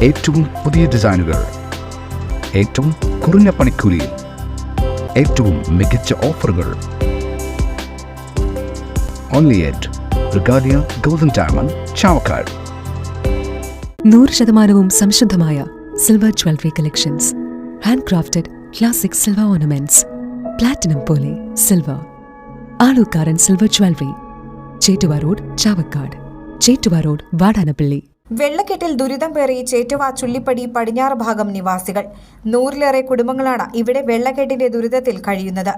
ഏറ്റവും പുതിയ ഡിസൈനുകൾ, ഏറ്റവും കുറഞ്ഞ പണിക്കൂലിയിൽ, ഏറ്റവും മികച്ച ഓഫറുകൾ. Only at Regalia Golden Diamond, Chavakkad. 100% സംശുദ്ധമായ silver jewellery collections, handcrafted classic silver ornaments, platinum പോലെ silver. Alookkaran silver jewellery, Chettuva road, Chavakkad. Chettuva road, Vadanappally. വെള്ളക്കെട്ടിൽ ദുരിതം പേറി ചേറ്റുവ ചുള്ളിപ്പടി പടിഞ്ഞാറ് ഭാഗം നിവാസികൾ. 100-ലേറെ കുടുംബങ്ങളാണ് ഇവിടെ വെള്ളക്കെട്ടിന്റെ ദുരിതത്തിൽ കഴിയുന്നത്.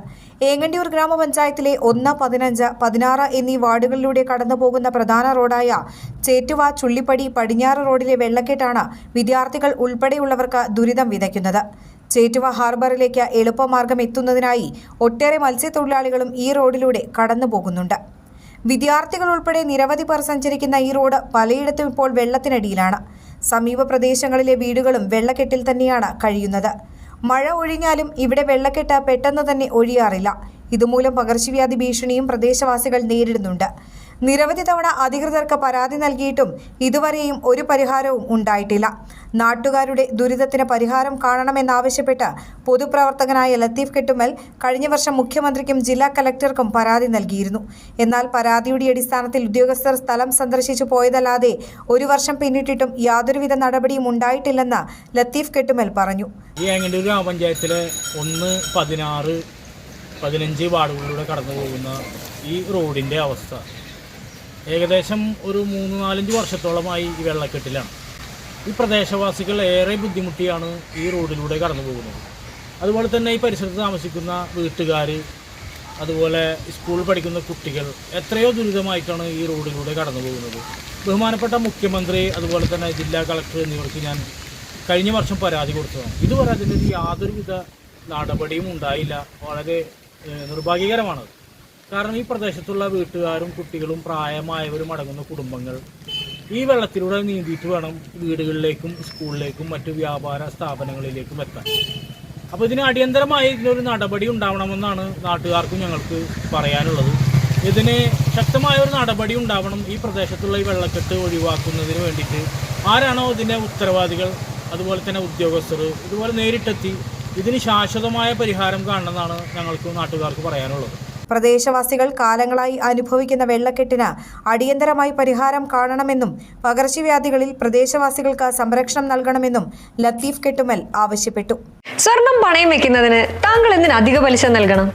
ഏങ്ങണ്ടിയൂർ ഗ്രാമപഞ്ചായത്തിലെ 1, 15, 16 എന്നീ വാർഡുകളിലൂടെ കടന്നുപോകുന്ന പ്രധാന റോഡായ ചേറ്റുവ ചുള്ളിപ്പടി പടിഞ്ഞാറ് റോഡിലെ വെള്ളക്കെട്ടാണ് വിദ്യാർത്ഥികൾ ഉൾപ്പെടെയുള്ളവർക്ക് ദുരിതം വിതയ്ക്കുന്നത്. ചേറ്റുവ ഹാർബറിലേക്ക് എളുപ്പമാർഗം എത്തുന്നതിനായി ഒട്ടേറെ മത്സ്യത്തൊഴിലാളികളും ഈ റോഡിലൂടെ കടന്നുപോകുന്നുണ്ട്. വിദ്യാർത്ഥികൾ ഉൾപ്പെടെ നിരവധി പേർ സഞ്ചരിക്കുന്ന ഈ റോഡ് പലയിടത്തും ഇപ്പോൾ വെള്ളത്തിനടിയിലാണ്. സമീപ പ്രദേശങ്ങളിലെ വീടുകളും വെള്ളക്കെട്ടിൽ തന്നെയാണ് കഴിയുന്നത്. മഴ ഒഴിഞ്ഞാലും ഇവിടെ വെള്ളക്കെട്ട് പെട്ടെന്ന് തന്നെ ഒഴിയാറില്ല. ഇതുമൂലം പകർച്ചവ്യാധി ഭീഷണിയും പ്രദേശവാസികൾ നേരിടുന്നുണ്ട്. നിരവധി തവണ അധികൃതർക്ക് പരാതി നൽകിയിട്ടും ഇതുവരെയും ഒരു പരിഹാരവും ഉണ്ടായിട്ടില്ല. നാട്ടുകാരുടെ ദുരിതത്തിന് പരിഹാരം കാണണമെന്നാവശ്യപ്പെട്ട് പൊതുപ്രവർത്തകനായ ലത്തീഫ് കെട്ടുമൽ കഴിഞ്ഞ വർഷം മുഖ്യമന്ത്രിക്കും ജില്ലാ കലക്ടർക്കും പരാതി നൽകിയിരുന്നു. എന്നാൽ പരാതിയുടെ അടിസ്ഥാനത്തിൽ ഉദ്യോഗസ്ഥർ സ്ഥലം സന്ദർശിച്ചു പോയതല്ലാതെ 1 വർഷം പിന്നിട്ടിട്ടും യാതൊരുവിധ നടപടിയും ഉണ്ടായിട്ടില്ലെന്ന് ലത്തീഫ് കെട്ടുമൽ പറഞ്ഞു. ഈ ഏങ്ങണ്ടിയൂർ ഗ്രാമപഞ്ചായത്തിലെ 1, 16, 15 വാർഡുകളിലൂടെ കടന്നു പോകുന്ന ഈ റോഡിൻ്റെ അവസ്ഥ ഏകദേശം ഒരു 3-4 വർഷത്തോളമായി ഈ വെള്ളക്കെട്ടിലാണ്. ഈ പ്രദേശവാസികൾ ഏറെ ബുദ്ധിമുട്ടിയാണ് ഈ റോഡിലൂടെ കടന്നു പോകുന്നത്. അതുപോലെ തന്നെ ഈ പരിസരത്ത് താമസിക്കുന്ന വീട്ടുകാർ, അതുപോലെ സ്കൂളിൽ പഠിക്കുന്ന കുട്ടികൾ എത്രയോ ദുരിതമായിട്ടാണ് ഈ റോഡിലൂടെ കടന്നു പോകുന്നത്. ബഹുമാനപ്പെട്ട മുഖ്യമന്ത്രി, അതുപോലെ തന്നെ ജില്ലാ കളക്ടർ എന്നിവർക്ക് ഞാൻ കഴിഞ്ഞ വർഷം പരാതി കൊടുത്തതാണ്. ഇതുവരെ അതിൻ്റെ യാതൊരുവിധ നടപടിയും ഉണ്ടായില്ല. വളരെ നിർഭാഗ്യകരമാണത്. കാരണം ഈ പ്രദേശത്തുള്ള വീട്ടുകാരും കുട്ടികളും പ്രായമായവരും അടങ്ങുന്ന കുടുംബങ്ങൾ ഈ വെള്ളത്തിലൂടെ നീന്തിയിട്ട് വേണം വീടുകളിലേക്കും സ്കൂളിലേക്കും മറ്റു വ്യാപാര സ്ഥാപനങ്ങളിലേക്കും എത്താൻ. അപ്പോൾ ഇതിന് അടിയന്തരമായി ഇതിനൊരു നടപടി ഉണ്ടാവണമെന്നാണ് നാട്ടുകാർക്കും ഞങ്ങൾക്ക് പറയാനുള്ളത്. ഇതിന് ശക്തമായ ഒരു നടപടി ഉണ്ടാവണം. ഈ പ്രദേശത്തുള്ള ഈ വെള്ളക്കെട്ട് ഒഴിവാക്കുന്നതിന് വേണ്ടിയിട്ട് ആരാണോ ഇതിൻ്റെ ഉത്തരവാദികൾ, അതുപോലെ തന്നെ ഉദ്യോഗസ്ഥർ ഇതുപോലെ നേരിട്ടെത്തി ഇതിന് ശാശ്വതമായ പരിഹാരം കാണണമെന്നാണ് ഞങ്ങൾക്ക് നാട്ടുകാർക്ക് പറയാനുള്ളത്. പ്രദേശവാസികൾ കാലങ്ങളായി അനുഭവിക്കുന്ന വെള്ളക്കെട്ടിന് അടിയന്തരമായി പരിഹാരം കാണണമെന്നും പകർച്ചവ്യാധികളിൽ പ്രദേശവാസികൾക്ക് സംരക്ഷണം നൽകണമെന്നും ലത്തീഫ് കെട്ടുമൽ ആവശ്യപ്പെട്ടു. സ്വർണം പണയം വെക്കുന്നതിന് താങ്കൾ എന്തിന് അധിക പലിശ നൽകണം?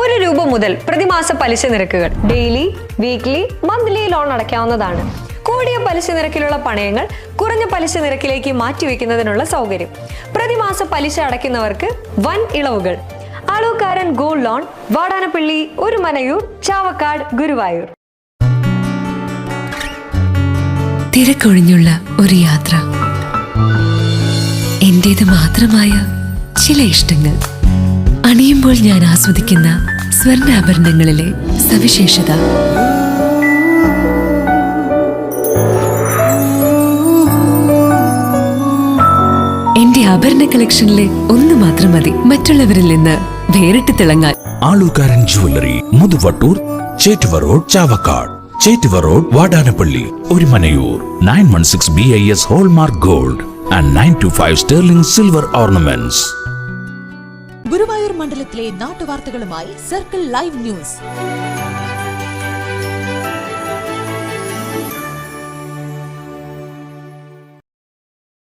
1 രൂപ മുതൽ പ്രതിമാസ പലിശ നിരക്കുകൾ ഡെയിലി, വീക്ക്ലി, മന്ത്ലി ലോൺ അടയ്ക്കാവുന്നതാണ്. കൂടിയ പലിശ നിരക്കിലുള്ള പണയങ്ങൾ കുറഞ്ഞ പലിശ നിരക്കിലേക്ക് മാറ്റിവെക്കുന്നതിനുള്ള സൗകര്യം. പ്രതിമാസ പലിശ അടയ്ക്കുന്നവർക്ക് വൻ ഇളവുകൾ. Alookkaran gold loan, Vadanappally, Orumanayur, Chavakkad, Guruvayur. തിരക്കൊഴിഞ്ഞുള്ള ഒരു യാത്ര, എന്റേത് മാത്രമായ ചില ഇഷ്ടങ്ങൾ, അണിയുമ്പോൾ ഞാൻ ആസ്വദിക്കുന്ന സ്വർണ്ണാഭരണങ്ങളിലെ സവിശേഷത. എന്റെ ആഭരണ കളക്ഷനിലെ ഒന്ന് മാത്രം മതി മറ്റുള്ളവരിൽ നിന്ന് വേറിട്ട് തിളങ്ങാൻ. Alookkaran jewellery, Muthuvattoor, Chettuva road, Chavakkad. Chettuva road, Vadanappally, Orumanayur. 916 BIS hallmark gold and 925 sterling silver ornaments. Guruvayur മണ്ഡലത്തിലെ നാട്ടുവാർത്തകളുമായി സർക്കിൾ ലൈവ് ന്യൂസ്.